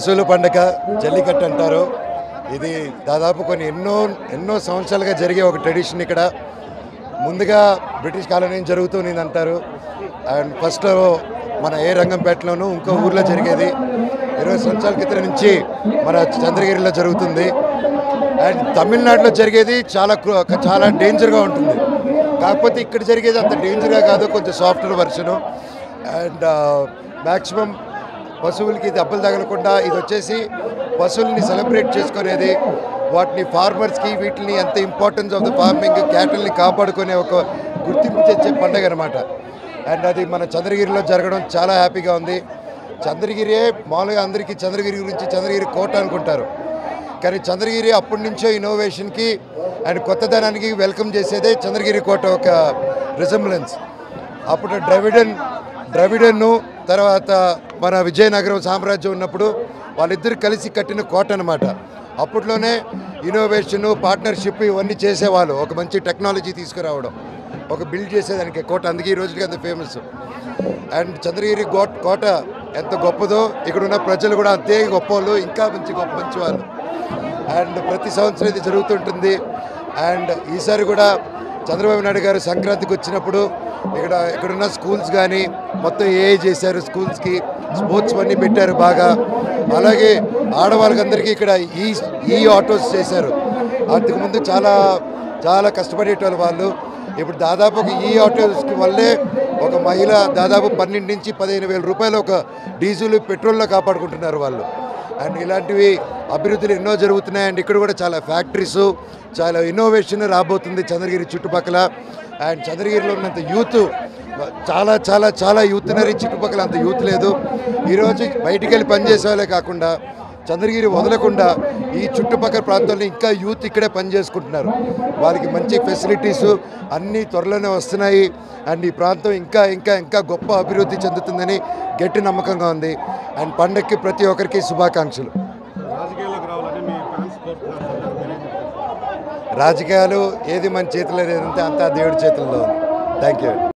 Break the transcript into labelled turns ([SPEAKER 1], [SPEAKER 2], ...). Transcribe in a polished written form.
[SPEAKER 1] పశువుల పండుగ జల్లికట్టు అంటారు. ఇది దాదాపు కొన్ని ఎన్నో సంవత్సరాలుగా జరిగే ఒక ట్రెడిషన్. ఇక్కడ ముందుగా బ్రిటిష్ కాలనీ జరుగుతుంది అంటారు. అండ్ ఫస్ట్ మన రంగంపేటలోను ఇంకో ఊర్లో జరిగేది. 20 సంవత్సరాల క్రితం నుంచి మన చంద్రగిరిలో జరుగుతుంది. అండ్ తమిళనాడులో జరిగేది చాలా డేంజర్గా ఉంటుంది. కాకపోతే ఇక్కడ జరిగేది అంత డేంజర్గా కాదు, కొంచెం సాఫ్ట్వేర్ వర్షను. అండ్ మ్యాక్సిమం పశువులకి దెబ్బలు తగలకుండా ఇది వచ్చేసి పశువుల్ని సెలబ్రేట్ చేసుకునేది, వాటిని ఫార్మర్స్కి వీటిని ఎంత ఇంపార్టెన్స్ ఆఫ్ ద ఫార్మింగ్ క్యాటిల్ని కాపాడుకునే ఒక గుర్తింపు తెచ్చే పండుగ అనమాట. అండ్ అది మన చంద్రగిరిలో జరగడం చాలా హ్యాపీగా ఉంది. చంద్రగిరియే మామూలుగా అందరికీ చంద్రగిరి గురించి చంద్రగిరి కోట అనుకుంటారు, కానీ చంద్రగిరి అప్పటి నుంచో ఇన్నోవేషన్కి అండ్ కొత్తదనానికి వెల్కమ్ చేసేదే చంద్రగిరి కోట ఒక రిజంబ్లెన్స్. అప్పుడు ద్రవిడన్ను తర్వాత మన విజయనగరం సామ్రాజ్యం ఉన్నప్పుడు వాళ్ళిద్దరు కలిసి కట్టిన కోట అనమాట. అప్పట్లోనే ఇన్నోవేషను పార్ట్నర్షిప్ ఇవన్నీ చేసేవాళ్ళు, ఒక మంచి టెక్నాలజీ తీసుకురావడం, ఒక బిల్డ్ చేసేదానికి కోట. అందుకే ఈ రోజుకి అంత ఫేమస్. అండ్ చంద్రగిరి కోట ఎంత గొప్పదో ఇక్కడున్న ప్రజలు కూడా అంతే గొప్పవాళ్ళు, ఇంకా మంచి వాళ్ళు. అండ్ ప్రతి సంవత్సరం ఇది జరుగుతుంటుంది. అండ్ ఈసారి కూడా చంద్రబాబు నాయుడు గారు సంక్రాంతికి వచ్చినప్పుడు ఇక్కడున్న స్కూల్స్ కానీ మొత్తం చేశారు, స్కూల్స్కి స్పోర్ట్స్ అన్నీ పెట్టారు బాగా. అలాగే ఆడవాళ్ళకందరికీ ఇక్కడ ఈ ఆటోస్ చేశారు. అంతకుముందు చాలా కష్టపడేటోళ్ళు వాళ్ళు. ఇప్పుడు దాదాపు ఒక ఆటోస్కి వల్లే ఒక మహిళ దాదాపు 12 నుంచి 15,000 రూపాయలు ఒక డీజిల్ పెట్రోల్లో కాపాడుకుంటున్నారు వాళ్ళు. అండ్ ఇలాంటివి అభివృద్ధులు ఎన్నో జరుగుతున్నాయి. అండ్ ఇక్కడ కూడా చాలా ఫ్యాక్టరీస్, చాలా ఇన్నోవేషన్ రాబోతుంది చంద్రగిరి చుట్టుపక్కల. అండ్ చంద్రగిరిలో ఉన్నంత యూత్ చాలా యూత్ ఉన్నారు, చుట్టుపక్కల అంత యూత్ లేదు. ఈరోజు బయటికి వెళ్ళి పనిచేసే వాళ్ళే కాకుండా చంద్రగిరి వదలకుండా ఈ చుట్టుపక్కల ప్రాంతాల్లో ఇంకా యూత్ ఇక్కడే పనిచేసుకుంటున్నారు. వాళ్ళకి మంచి ఫెసిలిటీసు అన్నీ త్వరలోనే వస్తున్నాయి. అండ్ ఈ ప్రాంతం ఇంకా గొప్ప అభివృద్ధి చెందుతుందని గట్టి నమ్మకంగా ఉంది. అండ్ పండగకి ప్రతి ఒక్కరికి శుభాకాంక్షలు. రాజకీయాలు ఏది మన చేతిలో లేదంటే అంతా దేవుడి చేతుల్లో ఉంది. Thank you.